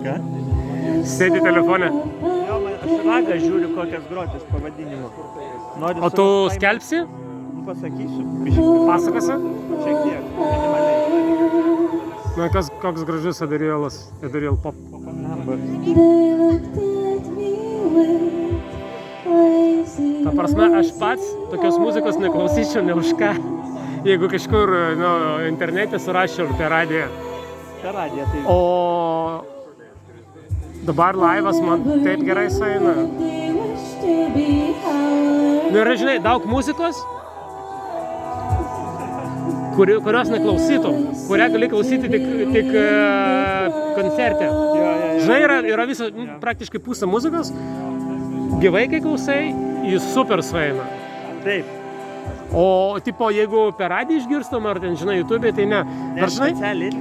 Ką? Sėdi telefone. Jo, aš ragą žiūriu, kokias grotis pavadinimo. O tu skelbsi? Pasakysiu. Pasakasi? Šiek tiek, minimaliai. Na, koks gražus Adariel Pop. Ta prasme, aš pats tokios muzikos neklausyčiau ne už ką. Jeigu kažkur internete suraščiau per radiją. Per radiją tai. O dabar laivas man taip gerai sueina. Nu yra, žinai, daug muzikos, kurios neklausytum, kurią gali klausyti tik koncerte. Žinai, yra visa, praktiškai pusė muzikos, gyvai kai klausai, jis super sueina. Taip. O tipo, jeigu per radiją išgirstum, ar ten, žinai, YouTube, tai ne. Nes specialiai